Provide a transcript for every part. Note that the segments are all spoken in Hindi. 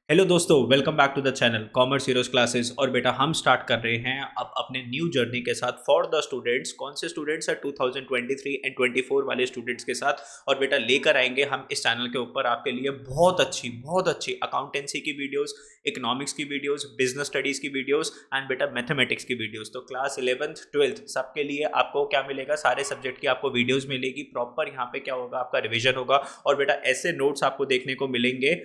हेलो दोस्तों, welcome back to the channel commerce heroes classes. और बेटा हम स्टार्ट कर रहे हैं अब अपने न्यू जर्नी के साथ फॉर द स्टूडेंट्स। कौन से स्टूडेंट्स हैं? 2023 एंड 24 वाले स्टूडेंट्स के साथ। और बेटा लेकर आएंगे हम इस चैनल के ऊपर आपके लिए बहुत अच्छी अकाउंटेंसी की वीडियोस, इकोनॉमिक्स की वीडियोस, बिजनेस स्टडीज की वीडियोस एंड बेटा मैथमेटिक्स की वीडियोस। तो क्लास 11th 12th सबके लिए आपको क्या मिलेगा? सारे सब्जेक्ट की आपको वीडियोज मिलेगी। प्रॉपर यहाँ पे क्या होगा? आपका रिविजन होगा। और बेटा ऐसे नोट्स आपको देखने को मिलेंगे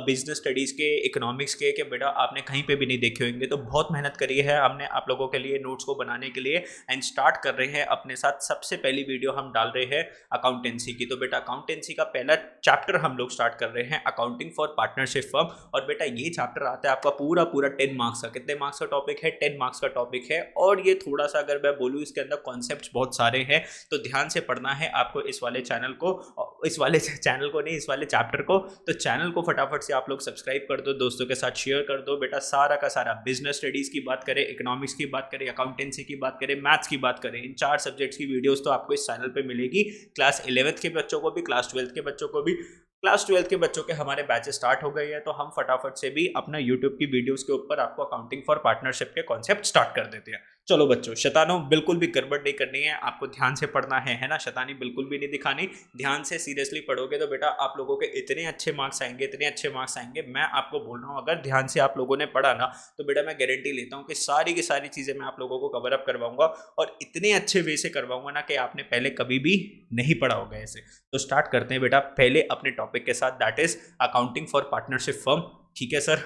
बिजनेस स्टडीज़ के, इकोनॉमिक्स के, कि बेटा आपने कहीं पे भी नहीं देखे होंगे। तो बहुत मेहनत करी है हमने आप लोगों के लिए नोट्स को बनाने के लिए। एंड स्टार्ट कर रहे हैं अपने साथ। सबसे पहली वीडियो हम डाल रहे हैं अकाउंटेंसी की। तो बेटा अकाउंटेंसी का पहला चैप्टर हम लोग स्टार्ट कर रहे हैं, अकाउंटिंग फॉर पार्टनरशिप फर्म। और बेटा ये चैप्टर आता है आपका पूरा पूरा 10 मार्क्स का। कितने मार्क्स का टॉपिक है? 10 मार्क्स का टॉपिक है। और ये थोड़ा सा अगर मैं बोलूँ, इसके अंदर कॉन्सेप्ट बहुत सारे हैं, तो ध्यान से पढ़ना है आपको इस वाले चैनल को, इस वाले चैनल को नहीं, इस वाले चैप्टर को। तो चैनल को फटाफट से आप लोग सब्सक्राइब कर दो, दोस्तों के साथ शेयर कर दो। बेटा सारा का सारा बिजनेस स्टडीज की बात करें, इकोनॉमिक्स की बात करें, अकाउंटेंसी की बात करें, मैथ्स की बात करें, इन 4 सब्जेक्ट्स की वीडियोस तो आपको इस चैनल पे मिलेगी। क्लास 11th के बच्चों को भी, क्लास 12th के बच्चों को भी। क्लास 12th के बच्चों के हमारे बैचेस स्टार्ट हो गए हैं, तो हम फटाफट से भी अपना यूट्यूब की वीडियोस के ऊपर आपको अकाउंटिंग फॉर पार्टनरशिप के कॉन्सेप्ट स्टार्ट कर देते हैं। चलो बच्चों, शैतानों बिल्कुल भी गड़बड़ नहीं करनी है, आपको ध्यान से पढ़ना है ना? शैतानी बिल्कुल भी नहीं दिखानी। ध्यान से सीरियसली पढ़ोगे तो बेटा आप लोगों के इतने अच्छे मार्क्स आएंगे, इतने अच्छे मार्क्स आएंगे। मैं आपको बोल रहा हूँ, अगर ध्यान से आप लोगों ने पढ़ा ना, तो बेटा मैं गारंटी लेता हूँ कि सारी की सारी चीज़ें मैं आप लोगों को कवर अप करवाऊंगा। और इतने अच्छे वे से करवाऊंगा ना कि आपने पहले कभी भी नहीं पढ़ा होगा ऐसे। तो स्टार्ट करते हैं बेटा पहले अपने टॉपिक के साथ, that is accounting for partnership firm. ठीक है सर?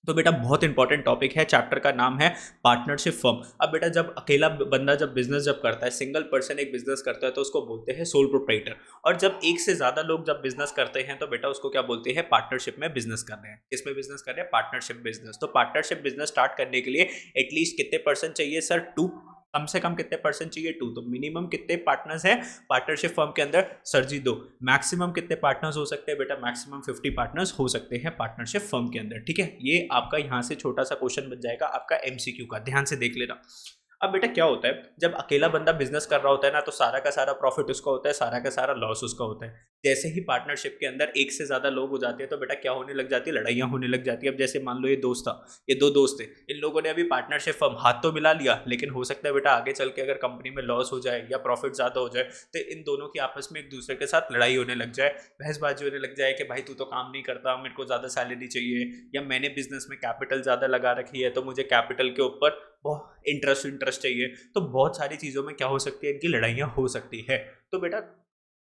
तो बेटा बहुत इंपॉर्टेंट टॉपिक है। चैप्टर का नाम है पार्टनरशिप फर्म। अब बेटा जब अकेला बंदा जब बिजनेस जब करता है, सिंगल पर्सन एक बिजनेस करता है, तो उसको बोलते हैं सोल प्रोप्राइटर। और जब एक से ज्यादा लोग जब बिजनेस करते हैं, तो बेटा उसको क्या बोलते हैं? पार्टनरशिप में बिजनेस कर रहे हैं। किसमें बिजनेस कर रहे हैं? Partnership business. तो पार्टनरशिप बिजनेस स्टार्ट करने के लिए एटलीस्ट कितने पर्सन चाहिए सर? 2। कम से कम कितने पर्सन चाहिए? 2। तो मिनिमम कितने पार्टनर्स हैं पार्टनरशिप फर्म के अंदर? सर जी 2। मैक्सिमम कितने पार्टनर्स हो सकते हैं बेटा? मैक्सिमम 50 पार्टनर्स हो सकते हैं पार्टनरशिप फर्म के अंदर। ठीक है? ये आपका यहाँ से छोटा सा क्वेश्चन बन जाएगा आपका एमसीक्यू का, ध्यान से देख लेना। अब बेटा क्या होता है, जब अकेला बंदा बिजनेस कर रहा होता है ना, तो सारा का सारा प्रॉफिट उसका होता है, सारा का सारा लॉस उसका होता है। जैसे ही पार्टनरशिप के अंदर एक से ज्यादा लोग हो जाते हैं, तो बेटा क्या होने लग जाती है? लड़ाइयाँ होने लग जाती है। अब जैसे मान लो ये दोस्त था, ये 2 दोस्त थे, इन लोगों ने अभी पार्टनरशिप फर्म हाथ तो मिला लिया, लेकिन हो सकता है बेटा आगे चल के अगर कंपनी में लॉस हो जाए या प्रॉफिट ज्यादा हो जाए, तो इन दोनों की आपस में एक दूसरे के साथ लड़ाई होने लग जाए, बहसबाजी होने लग जाए कि भाई तू तो काम नहीं करता, मेरे को ज्यादा सैलरी चाहिए, या मैंने बिजनेस में कैपिटल ज्यादा लगा रखी है, तो मुझे कैपिटल के ऊपर बहुत इंटरेस्ट चाहिए। तो बहुत सारी चीज़ों में क्या हो सकती है? इनकी लड़ाइयाँ हो सकती है। तो बेटा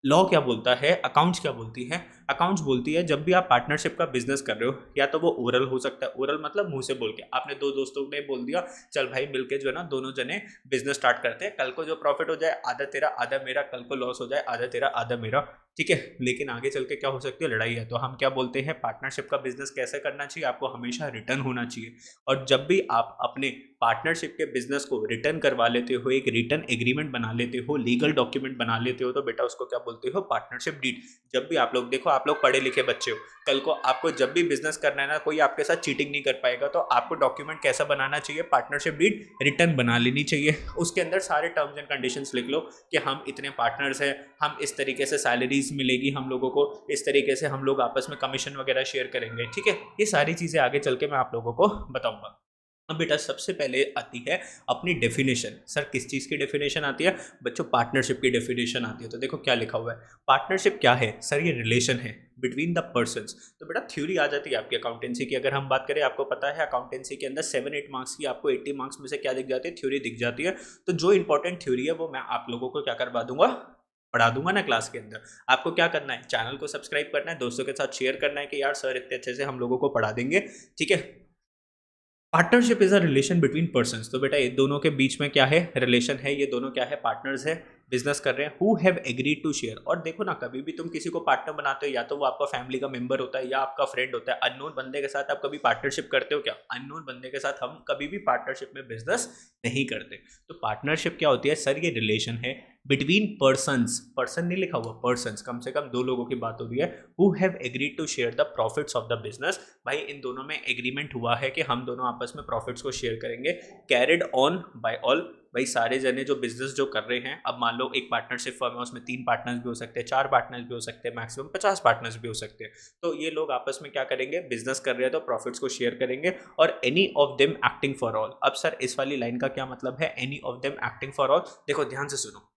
लॉ क्या बोलता है, अकाउंट्स क्या बोलती है? अकाउंट्स बोलती है जब भी आप पार्टनरशिप का बिजनेस कर रहे हो, या तो वो ओरल हो सकता है, ओरल मतलब मुंह से बोल के आपने 2 दोस्तों ने बोल दिया चल भाई मिलके जो है ना दोनों जने बिजनेस स्टार्ट करते हैं, कल को जो प्रॉफिट हो जाए आधा तेरा आधा मेरा, कल को लॉस हो जाए आधा तेरा आधा मेरा। ठीक है? लेकिन आगे चल के क्या हो सकती है? लड़ाई है। तो हम क्या बोलते हैं? पार्टनरशिप का बिजनेस कैसे करना चाहिए? आपको हमेशा रिटर्न होना चाहिए। और जब भी आप अपने पार्टनरशिप के बिजनेस को रिटर्न करवा लेते हो, एक रिटर्न एग्रीमेंट बना लेते हो, लीगल डॉक्यूमेंट बना लेते हो, तो बेटा उसको क्या बोलते हो? Partnership deed. जब भी आप लोग देखो, आप लोग पढ़े लिखे बच्चे हो, कल को आपको जब भी बिजनेस करना है ना, कोई आपके साथ चीटिंग नहीं कर पाएगा, तो आपको डॉक्यूमेंट कैसा बनाना चाहिए? पार्टनरशिप डीड रिटर्न बना लेनी चाहिए। उसके अंदर सारे टर्म्स एंड कंडीशंस लिख लो कि हम इतने पार्टनर्स हैं, हम इस तरीके से सैलरीज मिलेगी हम लोगों को, इस तरीके से हम लोग आपस में कमीशन वगैरह शेयर करेंगे। ठीक है? ये सारी चीजें आगे चल के मैं आप लोगों को बताऊंगा। अब बेटा सबसे पहले आती है अपनी डेफिनेशन। सर किस चीज़ की डेफिनेशन आती है बच्चों? पार्टनरशिप की डेफिनेशन आती है। तो देखो क्या लिखा हुआ है, पार्टनरशिप क्या है सर? ये रिलेशन है बिटवीन द पर्सन्स। तो बेटा थ्योरी आ जाती है आपकी अकाउंटेंसी की। अगर हम बात करें, आपको पता है अकाउंटेंसी के अंदर 7-8 मार्क्स की आपको 80 मार्क्स में से क्या दिख जाती है? थ्योरी दिख जाती है। तो जो इंपॉर्टेंट थ्योरी है वो मैं आप लोगों को क्या करवा दूंगा? पढ़ा दूंगा ना क्लास के अंदर। आपको क्या करना है? चैनल को सब्सक्राइब करना है, दोस्तों के साथ शेयर करना है कि यार सर इतने अच्छे से हम लोगों को पढ़ा देंगे। ठीक है? Partnership is a relation between persons. तो बेटा ये दोनों के बीच में क्या है? रिलेशन है। ये दोनों क्या है? पार्टनर्स है, बिजनेस कर रहे हैं, who have agreed to share. और देखो ना, कभी भी तुम किसी को पार्टनर बनाते हो, या तो वो आपका फैमिली का मेंबर होता है या आपका फ्रेंड होता है। अननोन बंदे के साथ आप कभी पार्टनरशिप करते हो क्या? अननोन बंदे के साथ हम कभी भी पार्टनरशिप में बिजनेस नहीं करते। तो पार्टनरशिप क्या होती है सर? ये रिलेशन है बिटवीन पर्सन्स, पर्सन नहीं लिखा हुआ, पर्सन्स, कम से कम 2 लोगों की बात हो रही है, who have agreed to share the profits of the business. भाई इन दोनों में एग्रीमेंट हुआ है कि हम दोनों आपस में प्रॉफिट्स को शेयर करेंगे, कैरिड ऑन बाय ऑल। भाई सारे जने जो बिजनेस जो कर रहे हैं, अब मान लो एक पार्टनरशिप फर्म है, उसमें 3 पार्टनर्स भी हो सकते हैं, 4 पार्टनर्स भी हो सकते हैं, मैक्सिमम 50 पार्टनर्स भी हो सकते हैं। तो ये लोग आपस में क्या करेंगे, बिजनेस कर रहे हैं तो प्रॉफिट्स को शेयर करेंगे, और any of them acting for all. अब सर इस वाली लाइन का क्या मतलब है, any of them acting for all? देखो ध्यान से सुनो,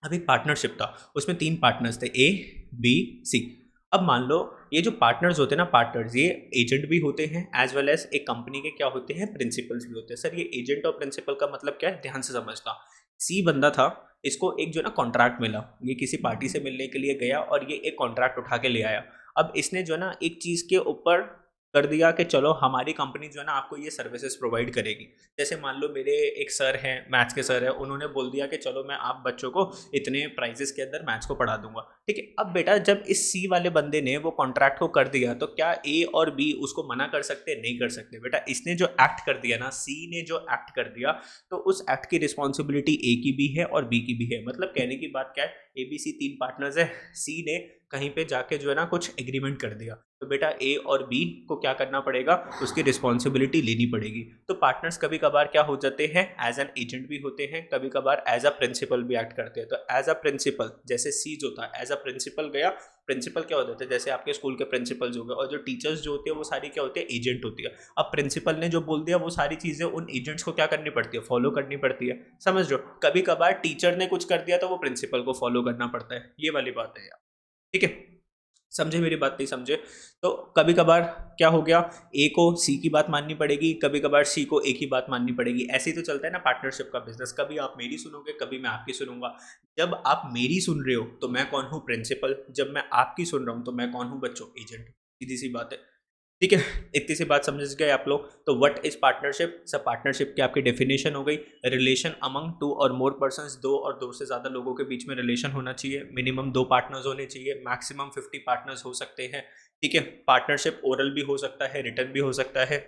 अब एक पार्टनरशिप था, उसमें 3 पार्टनर्स थे, ए बी सी। अब मान लो ये जो पार्टनर्स होते हैं ना, पार्टनर्स, ये एजेंट भी होते हैं एज वेल एज एक कंपनी के क्या होते हैं, प्रिंसिपल्स भी होते हैं। सर ये एजेंट और प्रिंसिपल का मतलब क्या है, ध्यान से समझना। सी बंदा था, इसको एक जो ना कॉन्ट्रैक्ट मिला, ये किसी पार्टी से मिलने के लिए गया और ये एक कॉन्ट्रैक्ट उठा के ले आया। अब इसने जो ना एक चीज़ के ऊपर कर दिया कि चलो हमारी कंपनी जो है ना आपको ये सर्विसेज प्रोवाइड करेगी। जैसे मान लो मेरे एक सर हैं, मैथ्स के सर हैं, उन्होंने बोल दिया कि चलो मैं आप बच्चों को इतने प्राइजेस के अंदर मैथ्स को पढ़ा दूंगा, ठीक है। अब बेटा जब इस सी वाले बंदे ने वो कॉन्ट्रैक्ट को कर दिया, तो क्या ए और बी उसको मना कर सकते? नहीं कर सकते बेटा। इसने जो एक्ट कर दिया ना, सी ने जो एक्ट कर दिया, तो उस एक्ट की रिस्पॉन्सिबिलिटी ए की भी है और बी की भी है। मतलब कहने की बात क्या है, ए बी सी 3 पार्टनर्स है, सी ने कहीं पे जाके जो है ना कुछ एग्रीमेंट कर दिया, तो बेटा ए और बी को क्या करना पड़ेगा, उसकी रिस्पॉन्सिबिलिटी लेनी पड़ेगी। तो पार्टनर्स कभी कभार क्या हो जाते हैं, एज एन एजेंट भी होते हैं, कभी कभार एज अ प्रिंसिपल भी एक्ट करते हैं। तो एज अ प्रिंसिपल, जैसे सी जो था एज अ प्रिंसिपल गया, प्रिंसिपल क्या हो जाते हैं, जैसे आपके स्कूल के प्रिंसिपल्स हो गए, और जो टीचर्स जो होती है वो सारी क्या होती है, एजेंट होती है। अब प्रिंसिपल ने जो बोल दिया वो सारी चीज़ें उन एजेंट्स को क्या करनी पड़ती है, फॉलो करनी पड़ती है। समझ लो, कभी कभार टीचर ने कुछ कर दिया तो वो प्रिंसिपल को फॉलो करना पड़ता है, ये वाली बात है यार, ठीक है। समझे मेरी बात? नहीं समझे तो कभी कभार क्या हो गया, ए को सी की बात माननी पड़ेगी, कभी कभार सी को ए की बात माननी पड़ेगी। ऐसे ही तो चलता है ना पार्टनरशिप का बिजनेस, कभी आप मेरी सुनोगे, कभी मैं आपकी सुनूंगा। जब आप मेरी सुन रहे हो तो मैं कौन हूँ, प्रिंसिपल। जब मैं आपकी सुन रहा हूँ तो मैं कौन हूँ बच्चों, एजेंट। सीधी सी बात है, ठीक है। इतनी सी बात समझ गए आप लोग। तो व्हाट इज पार्टनरशिप? सब पार्टनरशिप की आपकी डेफिनेशन हो गई, रिलेशन अमंग 2 और मोर पर्सन्स, 2 और 2 से ज़्यादा लोगों के बीच में रिलेशन होना चाहिए, मिनिमम 2 पार्टनर्स होने चाहिए, मैक्सिमम 50 पार्टनर्स हो सकते हैं, ठीक है। पार्टनरशिप ओरल भी हो सकता है, रिटर्न भी हो सकता है।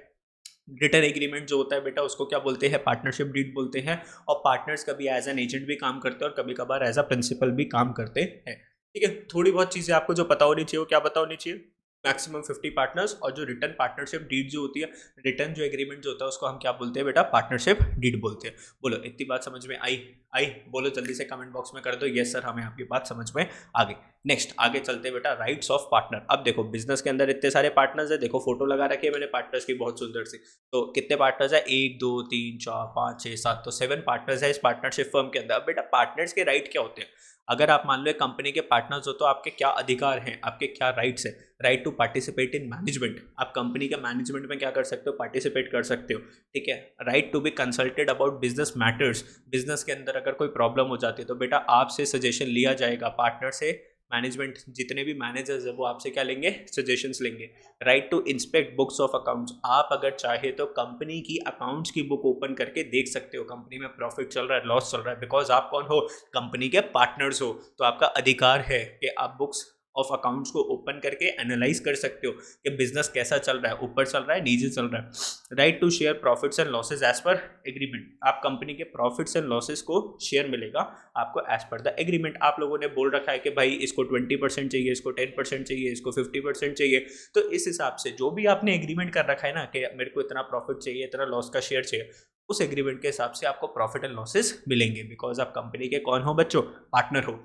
रिटर्न एग्रीमेंट जो होता है बेटा उसको क्या बोलते हैं, पार्टनरशिप डीड बोलते हैं। और पार्टनर्स कभी एज एन एजेंट भी काम करते हैं और कभी कभार एज अ प्रिंसिपल भी काम करते हैं, ठीक है। थोड़ी बहुत चीज़ें आपको जो पता होनी चाहिए, वो क्या पता होनी चाहिए, मैक्सिमम 50 पार्टनर्स, और जो रिटर्न पार्टनरशिप डीड जो होती है, रिटर्न जो एग्रीमेंट जो होता है उसको हम क्या बोलते हैं बेटा, पार्टनरशिप डीड बोलते हैं। बोलो इतनी बात समझ में आई? आई बोलो जल्दी से कमेंट बॉक्स में कर दो यस सर, हमें आपकी बात समझ में आ गई। नेक्स्ट आगे चलते हैं बेटा, राइट्स ऑफ पार्टनर। अब देखो बिजनेस के अंदर इतने सारे पार्टनर्स है, देखो फोटो लगा रखी है मैंने पार्टनर्स की बहुत सुंदर सी। तो कितने पार्टनर्स है, 1 2 3 4 5 6 7, तो 7 पार्टनर्स है इस पार्टनरशिप फर्म के अंदर। अब बेटा पार्टनर्स के राइट क्या होते हैं? अगर आप मान लो एक कंपनी के पार्टनर्स हो तो आपके क्या अधिकार हैं, आपके क्या राइट्स है? Right to participate in management, आप कंपनी के मैनेजमेंट में क्या कर सकते हो, पार्टिसिपेट कर सकते हो, ठीक है। Right to be consulted about business matters, business के अंदर अगर कोई प्रॉब्लम हो जाती है तो बेटा आपसे सजेशन लिया जाएगा, पार्टनर से मैनेजमेंट जितने भी मैनेजर्स है वो आपसे क्या लेंगे, सजेशंस लेंगे। Right to inspect books of accounts, आप अगर चाहे तो कंपनी की अकाउंट्स की बुक ओपन करके देख सकते हो कंपनी में प्रॉफिट चल रहा है, लॉस चल रहा है, बिकॉज आप कौन हो, कंपनी के पार्टनर्स हो। तो आपका अधिकार है कि आप बुक्स ऑफ अकाउंट्स को ओपन करके एनालाइज कर सकते हो कि बिजनेस कैसा चल रहा है, ऊपर चल रहा है, नीचे चल रहा है। Right to share profits and losses as per agreement, आप कंपनी के प्रॉफिट्स एंड लॉसेज को शेयर मिलेगा आपको एज पर द एग्रीमेंट। आप लोगों ने बोल रखा है कि भाई इसको 20% चाहिए, इसको 10% चाहिए, इसको 50% चाहिए, तो इस हिसाब से जो भी आपने एग्रीमेंट कर रखा है ना कि मेरे को इतना प्रॉफिट चाहिए, इतना लॉस का शेयर चाहिए, उस एग्रीमेंट के हिसाब से आपको प्रॉफिट एंड लॉसेज मिलेंगे, बिकॉज आप कंपनी के कौन हो बच्चों, पार्टनर हो।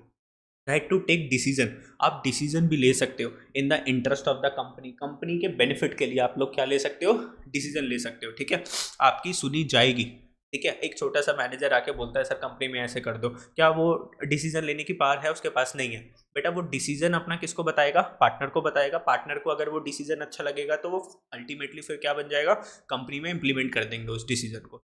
राइट टू टेक डिसीजन, आप डिसीजन भी ले सकते हो in the interest of the company, company के बेनिफिट के लिए आप लोग क्या ले सकते हो, डिसीजन ले सकते हो, ठीक है। आपकी सुनी जाएगी, ठीक है। एक छोटा सा मैनेजर आके बोलता है सर कंपनी में ऐसे कर दो, क्या वो डिसीजन लेने की पावर है उसके पास? नहीं है बेटा। वो डिसीजन अपना किसको बताएगा, पार्टनर को बताएगा। पार्टनर को अगर वो डिसीजन अच्छा लगेगा तो वो अल्टीमेटली फिर क्या बन जाएगा, कंपनी में इंप्लीमेंट कर देंगे उस डिसीजन को।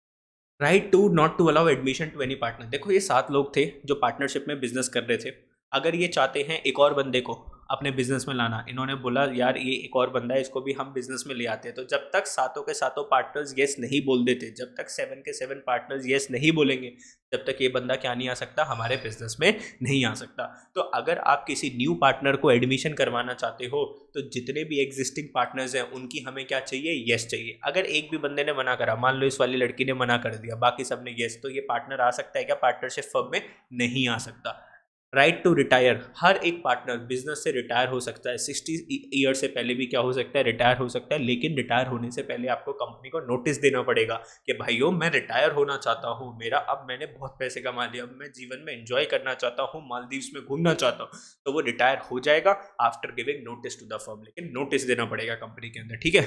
Right to not to allow admission to any partner, देखो ये 7 लोग थे जो पार्टनरशिप में बिजनेस कर रहे थे। अगर ये चाहते हैं एक और बंदे को, अपने बिजनेस में लाना, इन्होंने बोला यार ये एक और बंदा है, इसको भी हम बिजनेस में ले आते हैं। तो जब तक सातों के सातों पार्टनर्स येस नहीं बोल देते, जब तक 7 के 7 पार्टनर्स येस नहीं बोलेंगे, जब तक ये बंदा क्या नहीं आ सकता, हमारे बिजनेस में नहीं आ सकता। तो अगर आप किसी न्यू पार्टनर को एडमिशन करवाना चाहते हो तो जितने भी एग्जिस्टिंग पार्टनर्स हैं उनकी हमें क्या चाहिए, येस चाहिए। अगर एक भी बंदे ने मना करा, मान लो इस वाली लड़की ने मना कर दिया, बाकी सब ने येस, तो ये पार्टनर आ सकता है क्या पार्टनरशिप फर्म में? नहीं आ सकता। राइट टू रिटायर, हर एक पार्टनर बिजनेस से रिटायर हो सकता है, 60 ईयर से पहले भी क्या हो सकता है, रिटायर हो सकता है। लेकिन रिटायर होने से पहले आपको कंपनी को नोटिस देना पड़ेगा कि भाइयों मैं रिटायर होना चाहता हूँ, मेरा अब मैंने बहुत पैसे कमा लिए, अब मैं जीवन में एंजॉय करना चाहता हूँ, मालदीव्स में घूमना चाहता हूँ। तो वो रिटायर हो जाएगा after giving notice to the firm, लेकिन नोटिस देना पड़ेगा कंपनी के अंदर, ठीक है।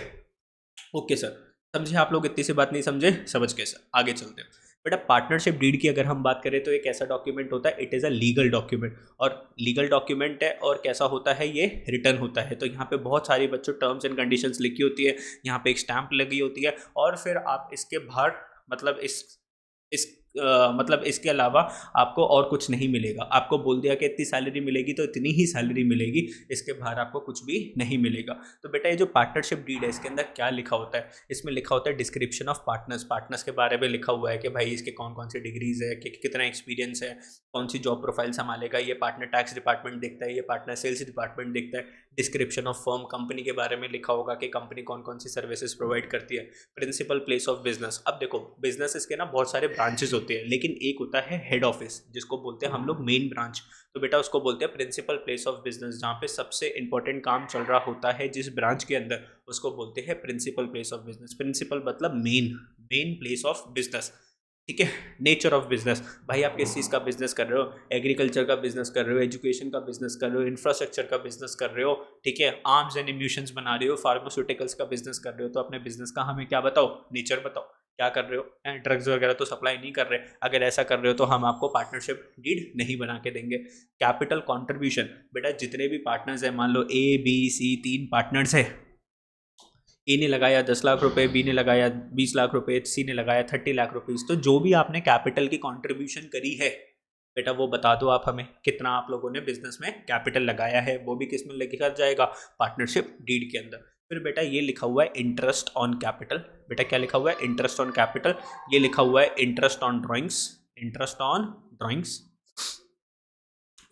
ओके सर, समझे आप लोग? इतनी सी बात नहीं समझे? समझ गए सर, आगे चलते हैं। बेटा पार्टनरशिप डीड की अगर हम बात करें तो एक ऐसा डॉक्यूमेंट होता है, it is a legal document, और लीगल डॉक्यूमेंट है और कैसा होता है, ये रिटर्न होता है। तो यहाँ पे बहुत सारी बच्चों टर्म्स एंड कंडीशंस लिखी होती है, यहाँ पे एक स्टैंप लगी होती है, और फिर आप इसके बाहर मतलब इस मतलब इसके अलावा आपको और कुछ नहीं मिलेगा। आपको बोल दिया कि इतनी सैलरी मिलेगी तो इतनी ही सैलरी मिलेगी, इसके बाहर आपको कुछ भी नहीं मिलेगा। तो बेटा ये जो पार्टनरशिप डीड है इसके अंदर क्या लिखा होता है, इसमें लिखा होता है डिस्क्रिप्शन ऑफ पार्टनर्स, पार्टनर्स के बारे में लिखा हुआ है कि भाई इसके कौन कौन सी डिग्रीज है, कि कितना एक्सपीरियंस है, कौन सी जॉब प्रोफाइल संभालेगा, ये पार्टनर टैक्स डिपार्टमेंट देखता है, ये पार्टनर सेल्स डिपार्टमेंट देखता है। डिस्क्रिप्शन ऑफ फर्म, कंपनी के बारे में लिखा होगा कि कंपनी कौन कौन सी सर्विसेज प्रोवाइड करती है। प्रिंसिपल प्लेस ऑफ बिजनेस, अब देखो बिजनेस के ना बहुत सारे ब्रांचेस होते हैं, लेकिन एक होता है हेड ऑफिस जिसको बोलते हैं हम लोग मेन ब्रांच। तो बेटा उसको बोलते हैं प्रिंसिपल प्लेस ऑफ बिजनेस, जहाँ पे सबसे इंपॉर्टेंट काम चल रहा होता है जिस ब्रांच के अंदर, उसको बोलते हैं principal place of business. Principal मतलब main, main place of business, ठीक है। नेचर ऑफ बिजनेस, भाई आप किस चीज़ का बिजनेस कर रहे हो, एग्रीकल्चर का बिजनेस कर रहे हो, एजुकेशन का बिजनेस कर रहे हो, इंफ्रास्ट्रक्चर का बिजनेस कर रहे हो, ठीक है, आर्म्स एंड इम्यूशंस बना रहे हो, फार्मास्यूटिकल्स का बिजनेस कर रहे हो, तो अपने बिजनेस का हमें क्या बताओ, नेचर बताओ, क्या कर रहे हो। ड्रग्स वगैरह तो सप्लाई नहीं कर रहे, अगर ऐसा कर रहे हो तो हम आपको पार्टनरशिप डीड नहीं बना के देंगे। कैपिटल कॉन्ट्रीब्यूशन, बेटा जितने भी पार्टनर्स हैं, मान लो A B C 3 पार्टनर्स है, ए ने लगाया 10 लाख रुपए, बी ने लगाया 20 लाख रुपए, सी ने लगाया 30 लाख रुपीज़। तो जो भी आपने कैपिटल की कंट्रीब्यूशन करी है बेटा वो बता दो आप हमें, कितना आप लोगों ने बिजनेस में कैपिटल लगाया है, वो भी किस में लिखा जाएगा, पार्टनरशिप डीड के अंदर। फिर बेटा ये लिखा हुआ है इंटरेस्ट ऑन कैपिटल, बेटा क्या लिखा हुआ है, इंटरेस्ट ऑन कैपिटल। ये लिखा हुआ है interest on drawings, interest on drawings.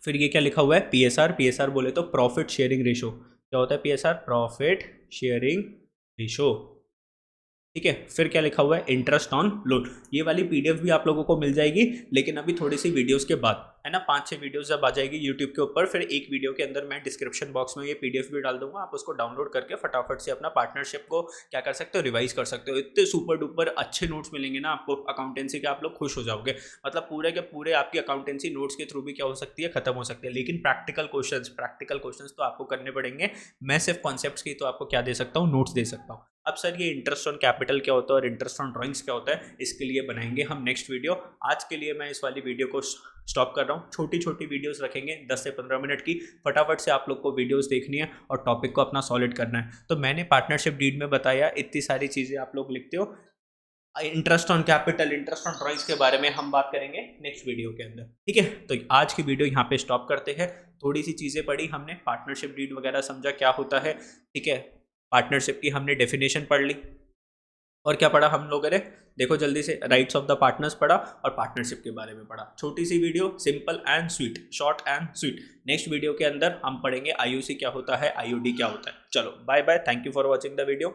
फिर ये क्या लिखा हुआ है, पीएसआर, पीएसआर बोले तो प्रॉफिट शेयरिंग रेशो। क्या होता है पीएसआर, प्रॉफिट शेयरिंग रेशो, ठीक है। फिर क्या लिखा हुआ है, इंटरेस्ट ऑन लोन। ये वाली पीडीएफ भी आप लोगों को मिल जाएगी, लेकिन अभी थोड़ी सी वीडियोस के बाद, है ना, 5-6 वीडियोस जब आ जाएगी यूट्यूब के ऊपर, फिर एक वीडियो के अंदर मैं डिस्क्रिप्शन बॉक्स में ये पीडीएफ भी डाल दूंगा, आप उसको डाउनलोड करके फटाफट से अपना पार्टनरशिप को क्या कर सकते हो, रिवाइज कर सकते हो। इतने सुपर डुपर अच्छे नोट्स मिलेंगे ना आपको अकाउंटेंसी के, आप लोग खुश हो जाओगे। मतलब पूरे के पूरे आपकी अकाउंटेंसी नोट्स के थ्रू भी क्या हो सकती है, खत्म हो सकती है। लेकिन प्रैक्टिकल क्वेश्चन तो आपको करने पड़ेंगे। मैं सिर्फ कॉन्सेप्ट्स की तो आपको क्या दे सकता हूँ, नोट्स दे सकता हूँ। अब सर ये इंटरेस्ट ऑन कैपिटल क्या होता है और इंटरेस्ट ऑन ड्राइंग्स क्या होता है, इसके लिए बनाएंगे हम नेक्स्ट वीडियो। आज के लिए मैं इस वाली वीडियो को स्टॉप कर रहा हूँ। छोटी छोटी वीडियोस रखेंगे 10 से 15 मिनट की, फटाफट से आप लोग को वीडियोस देखनी है और टॉपिक को अपना सॉलिड करना है। तो मैंने पार्टनरशिप डीड में बताया, इतनी सारी चीज़ें आप लोग लिखते हो। Interest on capital, interest on drawings के बारे में हम बात करेंगे नेक्स्ट वीडियो के अंदर, ठीक है। तो आज की वीडियो यहाँ पे स्टॉप करते हैं। थोड़ी सी चीज़ें पढ़ी हमने, पार्टनरशिप डीड वगैरह समझा क्या होता है, ठीक है। पार्टनरशिप की हमने डेफिनेशन पढ़ ली, और क्या पढ़ा हम लोगों ने, देखो जल्दी से, राइट्स ऑफ द पार्टनर्स पढ़ा और पार्टनरशिप के बारे में पढ़ा। छोटी सी video, simple and sweet, short and sweet. Next video के अंदर हम पढ़ेंगे आईयूसी क्या होता है, आईयूडी क्या होता है। चलो bye bye, thank you for watching the video.